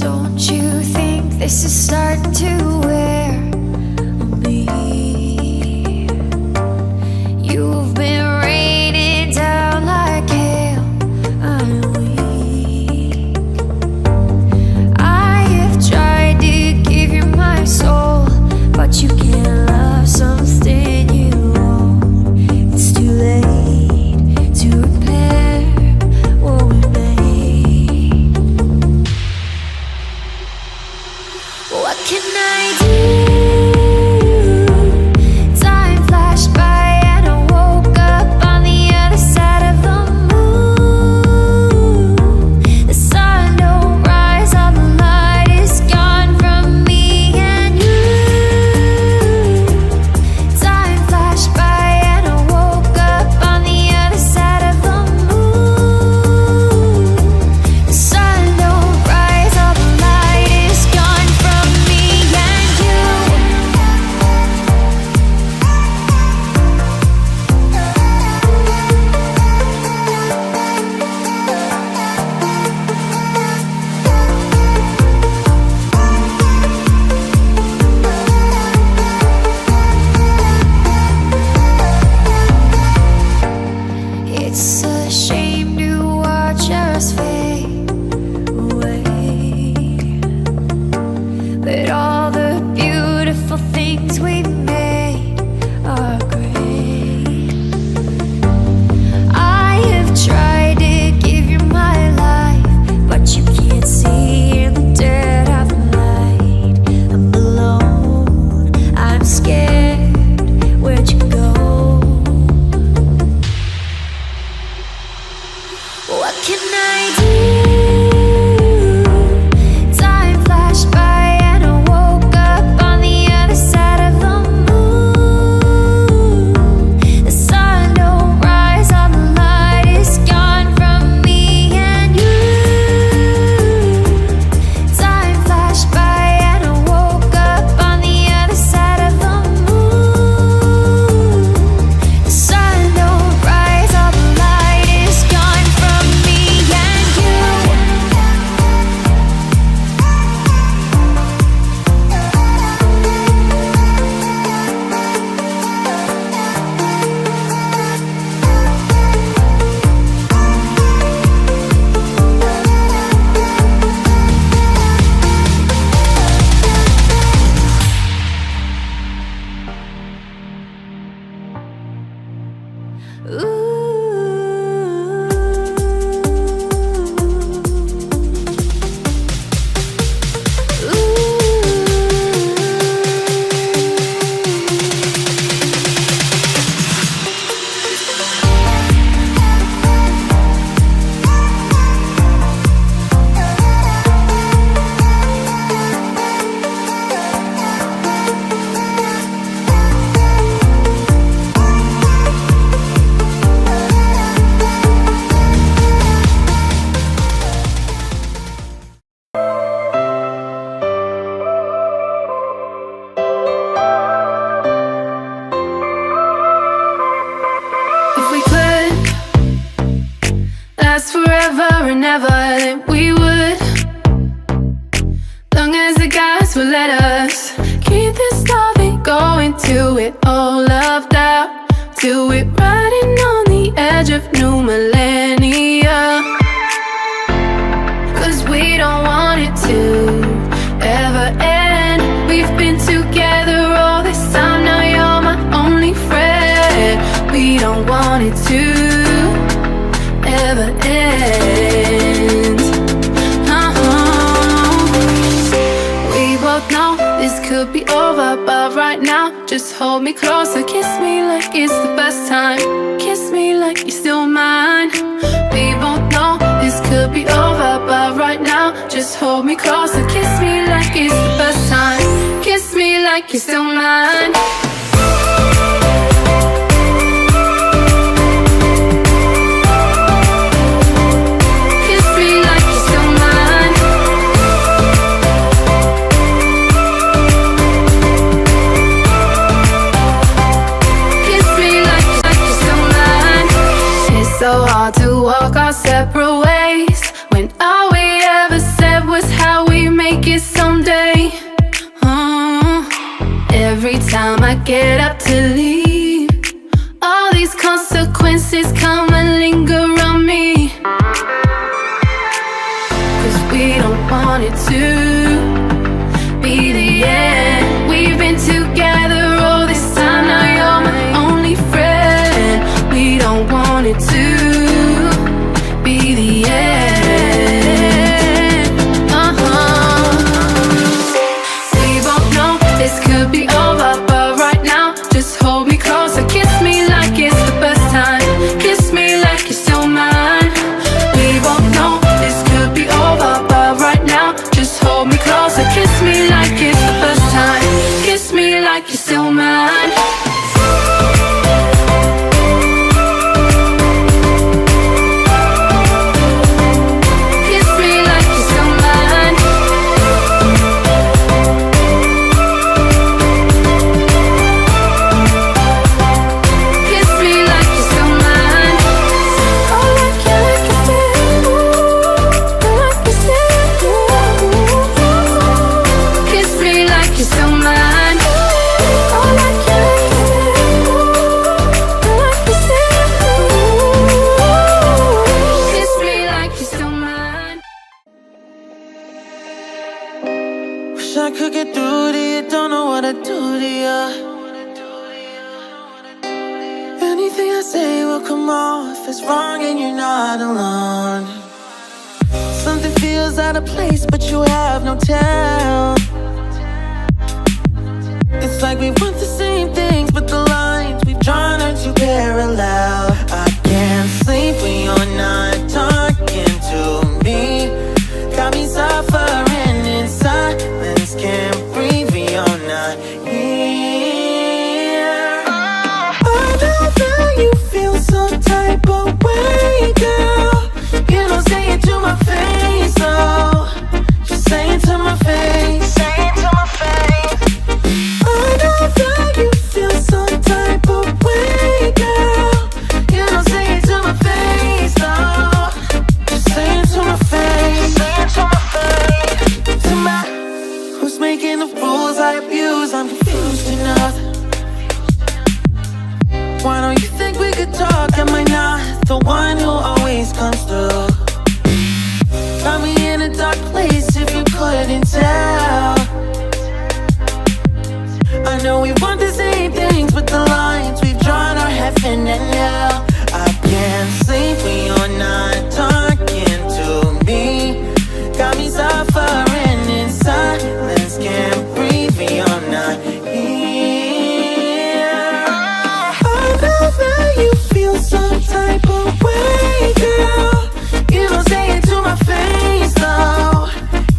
Don't you think this is starting to wear on me? You've been raining down like hail. I'm weak. I have tried to give you my soul, but you can't love something you own. It's too late to repair what we made. What can I do? Time flashed by and I woke up on the other side of the moon. The sun don't rise, all the light is gone from me and you. Time flashed by and I woke up on the other side of the moon. The sun don't rise, all the light is gone from me and you. It's a shame to watch us fade away, but all the beautiful things we made are great. I have tried to give you my life, but you can't see in the dead of the night. I'm alone, I'm scared, where'd you go? What can I do? Time flashed by and I woke up on the other side of the moon. The sun don't rise, all the light is gone from me and you. Time flashed by and I woke up on the other side of the moon. The sun don't rise, all the light is gone from me and you. If we could last forever and ever, then we would. Long as the gods will let us keep this loving going till we're all loved out, till we're riding on the edge of new millennia. 'Cause we don't want it to ever end. We've been together all this time, now you're my only friend. We don't want it to ever end. We both know this could be over, but right now just hold me closer. Kiss me like it's the best time. Kiss me like you're still mine. We both know this could be over, but right now just hold me closer. Kiss me like it's the best time. Kiss me like you're still mine. Kiss me like you're still mine. Kiss me like you're still mine. It's so hard to walk our separate ways when all we ever said was how we made time I get up to leave, all these consequences come and linger on me. 'Cause we don't want it to be the end. We've been together all this time, now you're my only friend. We don't want it to be the end. We both know this could be over, but right now just hold me closer. Kiss me like it's the first time. Kiss me like you're still mine. We both know this could be over, but right now just hold me closer. Kiss me like it's the first time. Kiss me like you're still mine. I could get through to you, don't know what I'd do to you. Anything I say will come off as wrong and you're not alone. Something feels out of place but you have no tell. It's like we want the same things but the lines we've drawn are too parallel. I can't sleep when you're not talking to me. Got me suffering in silence, can't breathe when you're not here. I know that you feel some type of way, girl. You don't say it to my face, oh. Just say it to my face. Say it to my face. I know that you feel some type of way, girl. You don't say it to my face, oh. Just say it to my face. Say it to my face. To my, who's making the rules I abuse? I'm confused enough. Why don't you think we could talk? Am I not the one who always comes through? Got me in a dark place if you couldn't tell. I know we want the same things, but the lines we've drawn are heaven and hell. I can't sleep when you're not talking to me. Got me suffering in silence, can't breathe when you're not here. I know that you feel some type of way, girl. You don't say it to my face, though.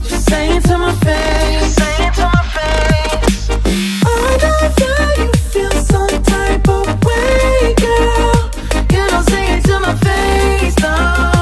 Just say it to my face. Say it to my face. I know that you feel some type of way, girl. You don't say it to my face, though.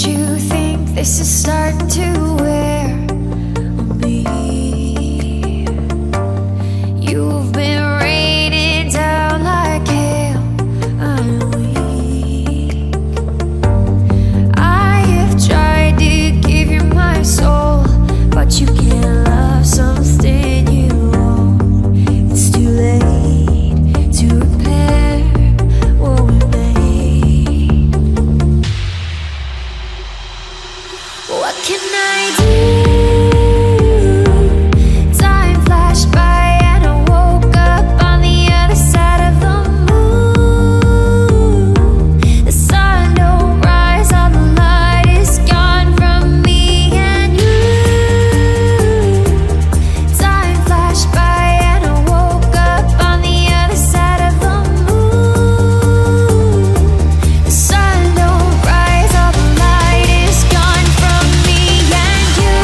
you think this is starting to wear on me? You've been raining down like hail. I'm weak. I have tried to give you my soul, but you can't love something you own. It's too late to repair what we made. What can I do? Time flashed by and I woke up on the other side of the moon. The sun don't rise, all the light is gone from me and you. Time flashed by and I woke up on the other side of the moon. The sun don't rise, all the light is gone from me and you.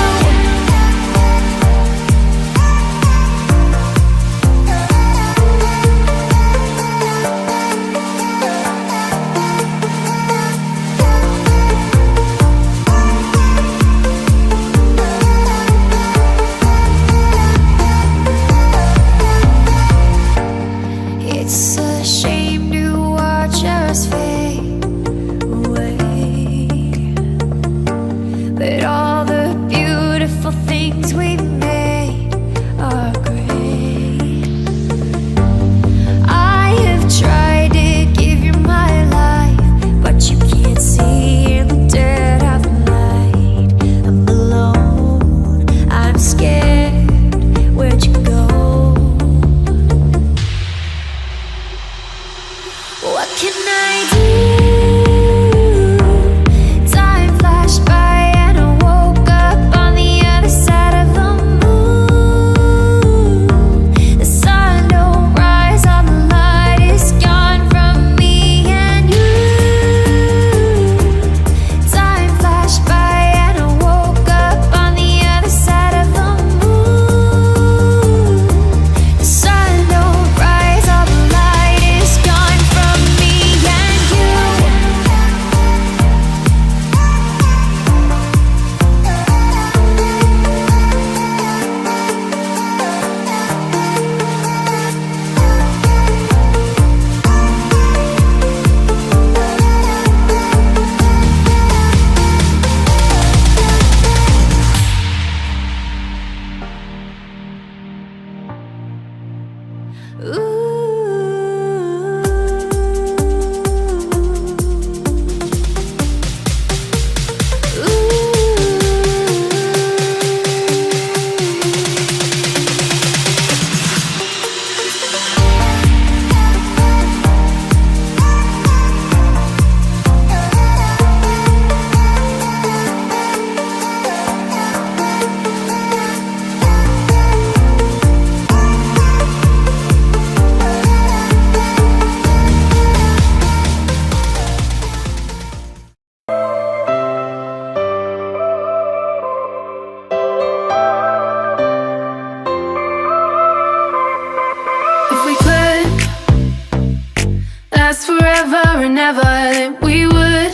It's a shame to watch us fade away, but all the beautiful things we made are great. I have tried to give you my life, but you can't see in the dead of the night. I'm alone, I'm scared, where'd you go? What can I do? Time flashed by and I woke up on the other side of the moon. The sun don't rise, all the light is gone from me and you. Time flashed by and I woke up on the other side of the moon. The sun don't rise, all the light is gone from me and you. If we could last forever and ever, then we would.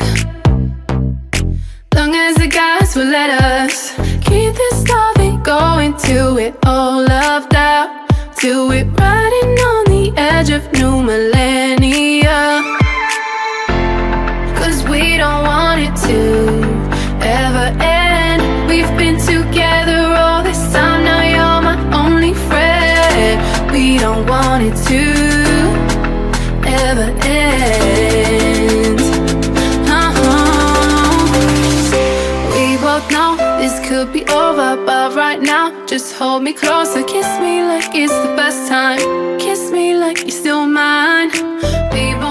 Long as the gods will let us keep this loving going till we're all loved out, till we're riding on the edge of new millennia. 'Cause we don't want it to ever end. We've been together all this time, now you're my only friend. We don't want it to ever end. We both know this could be over, but right now, just hold me closer. Kiss me like it's the first time. Kiss me like you're still mine. We both